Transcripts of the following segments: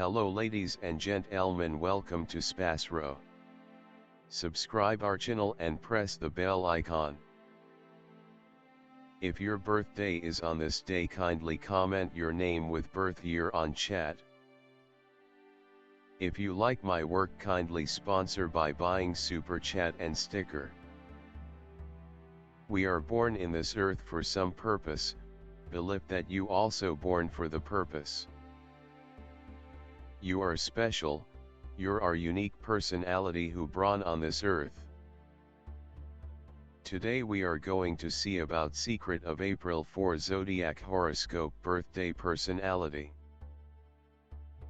Hello ladies and gentlemen, welcome to SPASRO. Subscribe our channel and press the bell icon. If your birthday is on this day, kindly comment your name with birth year on chat. If you like my work, kindly sponsor by buying super chat and sticker. We are born in this earth for some purpose, believe that you also born for the purpose. You are special, you're our unique personality who born on this earth. Today we are going to see about secret of April 4 Zodiac horoscope birthday personality.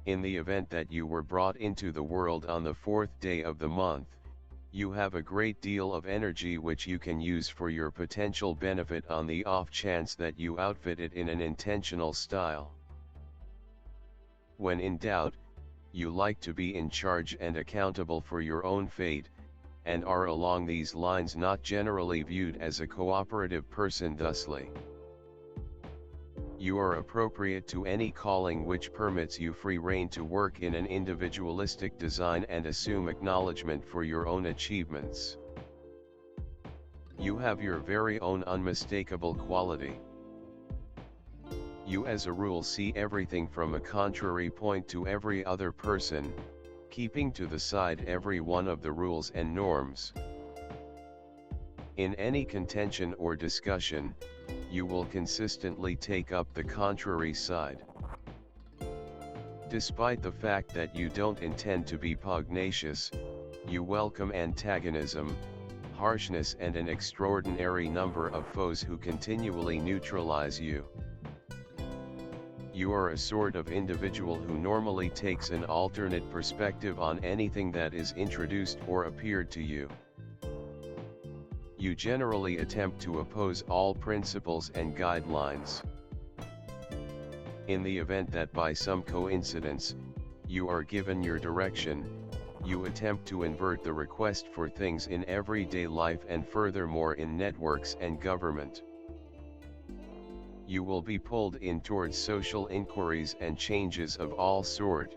In the event that you were brought into the world on the 4th day of the month, you have a great deal of energy which you can use for your potential benefit on the off chance that you outfit it in an intentional style. When in doubt, you like to be in charge and accountable for your own fate, and are along these lines not generally viewed as a cooperative person. Thusly, you are appropriate to any calling which permits you free rein to work in an individualistic design and assume acknowledgement for your own achievements. You have your very own unmistakable quality. You as a rule see everything from a contrary point to every other person, keeping to the side every one of the rules and norms. In any contention or discussion, you will consistently take up the contrary side. Despite the fact that you don't intend to be pugnacious, you welcome antagonism, harshness and an extraordinary number of foes who continually neutralize you. You are a sort of individual who normally takes an alternate perspective on anything that is introduced or appeared to you. You generally attempt to oppose all principles and guidelines. In the event that by some coincidence, you are given your direction, you attempt to invert the request for things in everyday life and furthermore in networks and government. You will be pulled in towards social inquiries and changes of all sort.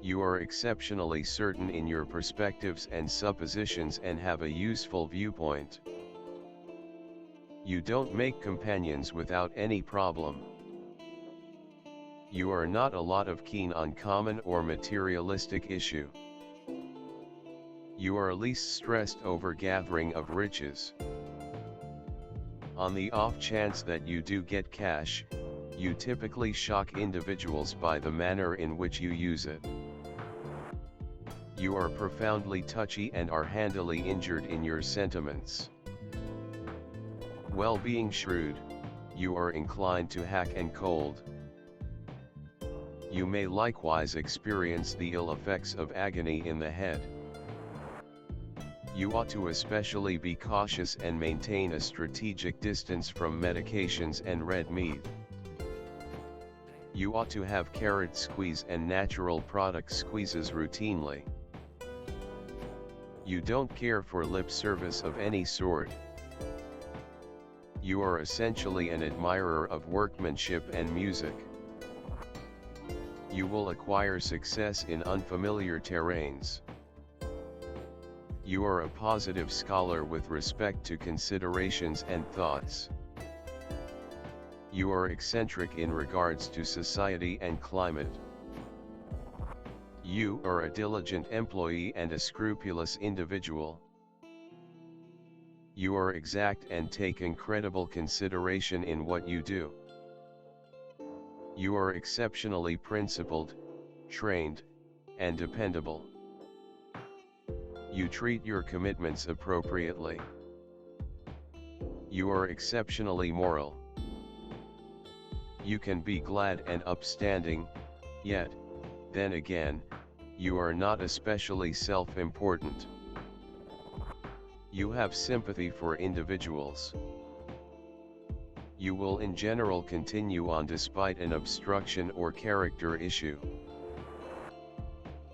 You are exceptionally certain in your perspectives and suppositions and have a useful viewpoint. You don't make companions without any problem. You are not a lot of keen on common or materialistic issue. You are least stressed over gathering of riches. On the off chance that you do get cash, you typically shock individuals by the manner in which you use it. You are profoundly touchy and are handily injured in your sentiments. Well, being shrewd, you are inclined to hack and cold. You may likewise experience the ill effects of agony in the head. You ought to especially be cautious and maintain a strategic distance from medications and red meat. You ought to have carrot squeeze and natural product squeezes routinely. You don't care for lip service of any sort. You are essentially an admirer of workmanship and music. You will acquire success in unfamiliar terrains. You are a positive scholar with respect to considerations and thoughts. You are eccentric in regards to society and climate. You are a diligent employee and a scrupulous individual. You are exact and take incredible consideration in what you do. You are exceptionally principled, trained, and dependable. You treat your commitments appropriately. You are exceptionally moral. You can be glad and upstanding, yet, then again, you are not especially self-important. You have sympathy for individuals. You will in general continue on despite an obstruction or character issue.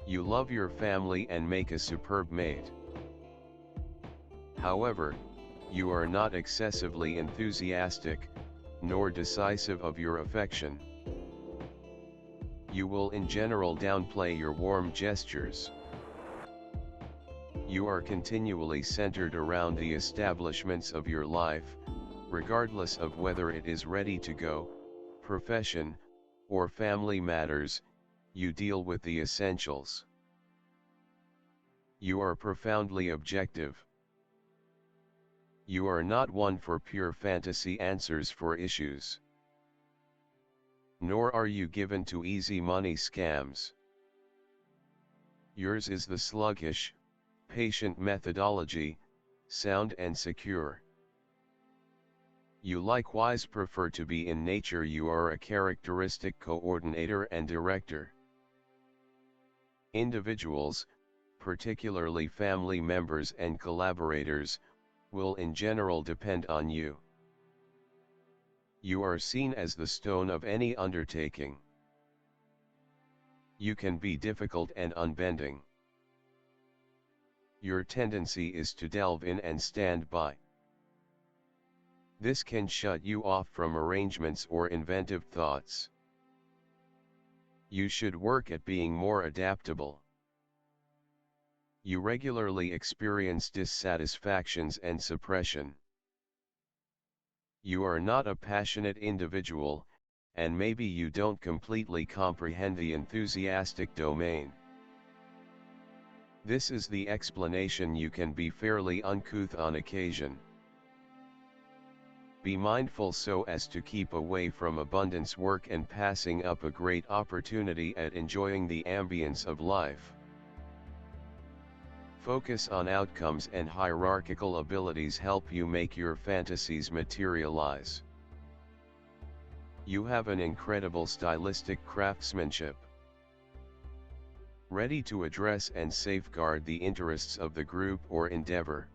You love your family and make a superb mate. However, you are not excessively enthusiastic, nor decisive of your affection. You will in general downplay your warm gestures. You are continually centered around the establishments of your life, regardless of whether it is ready to go, profession, or family matters. You deal with the essentials. You are profoundly objective. You are not one for pure fantasy answers for issues. Nor are you given to easy money scams. Yours is the sluggish, patient methodology, sound and secure. You likewise prefer to be in nature. You are a characteristic coordinator and director. Individuals, particularly family members and collaborators, will in general depend on you. You are seen as the stone of any undertaking. You can be difficult and unbending. Your tendency is to delve in and stand by. This can shut you off from arrangements or inventive thoughts. You should work at being more adaptable. You regularly experience dissatisfactions and suppression. You are not a passionate individual, and maybe you don't completely comprehend the enthusiastic domain. This is the explanation. You can be fairly uncouth on occasion. Be mindful so as to keep away from abundance work and passing up a great opportunity at enjoying the ambience of life. Focus on outcomes, and hierarchical abilities help you make your fantasies materialize. You have an incredible stylistic craftsmanship. Ready to address and safeguard the interests of the group or endeavor.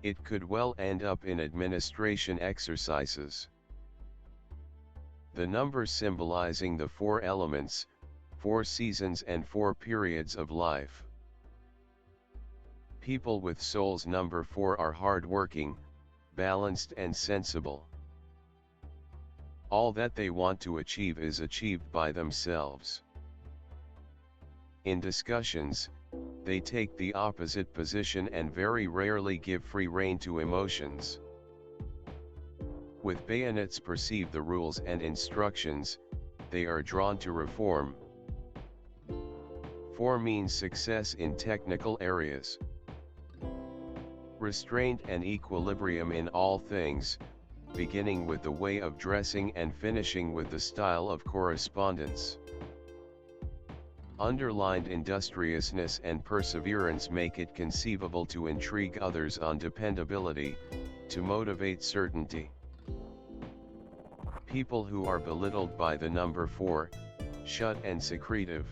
It could well end up in administration exercises. The numbers symbolizing the 4 elements, 4 seasons and 4 periods of life. People with soul's number 4 are hard-working, balanced and sensible. All that they want to achieve is achieved by themselves. In discussions, they take the opposite position and very rarely give free rein to emotions. With bayonets perceive the rules and instructions, they are drawn to reform. 4 means success in technical areas. Restraint and equilibrium in all things, beginning with the way of dressing and finishing with the style of correspondence. Underlined industriousness and perseverance make it conceivable to intrigue others on dependability, to motivate certainty. People who are belittled by the number 4, shut and secretive.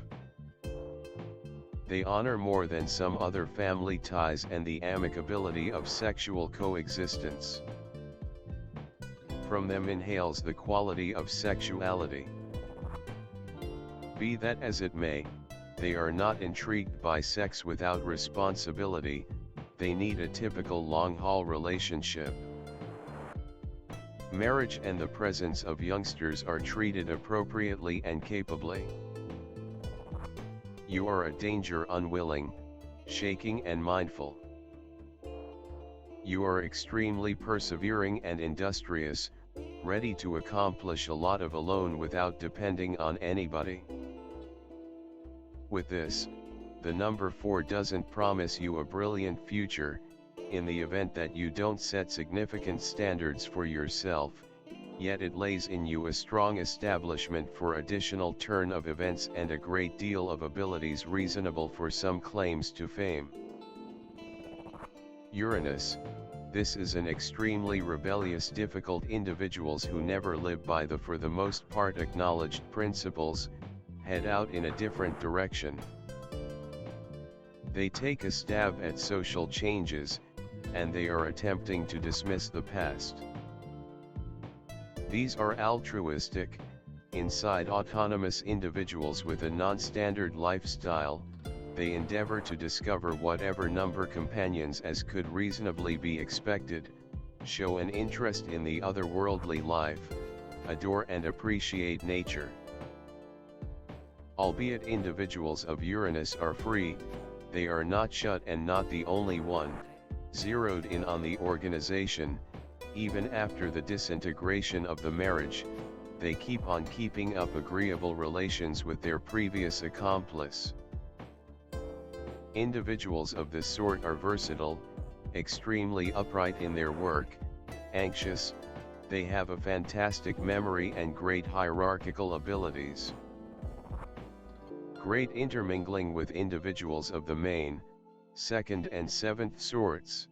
They honor more than some other family ties and the amicability of sexual coexistence. From them inhales the quality of sexuality. Be that as it may, they are not intrigued by sex without responsibility. They need a typical long-haul relationship. Marriage and the presence of youngsters are treated appropriately and capably. You are a danger unwilling, shaking and mindful. You are extremely persevering and industrious, ready to accomplish a lot of alone without depending on anybody. With this, the number 4 doesn't promise you a brilliant future. In the event that you don't set significant standards for yourself, yet it lays in you a strong establishment for additional turn of events and a great deal of abilities reasonable for some claims to fame. Uranus, this is an extremely rebellious, difficult individuals who never live by the for the most part acknowledged principles, head out in a different direction. They take a stab at social changes, and they are attempting to dismiss the past. These are altruistic, inside autonomous individuals with a non-standard lifestyle. They endeavor to discover whatever number companions as could reasonably be expected, show an interest in the otherworldly life, adore and appreciate nature. Albeit individuals of Uranus are free, they are not shut and not the only one, zeroed in on the organization. Even after the disintegration of the marriage, they keep on keeping up agreeable relations with their previous accomplice. Individuals of this sort are versatile, extremely upright in their work, anxious, they have a fantastic memory and great hierarchical abilities. Great intermingling with individuals of the main, second and seventh sorts.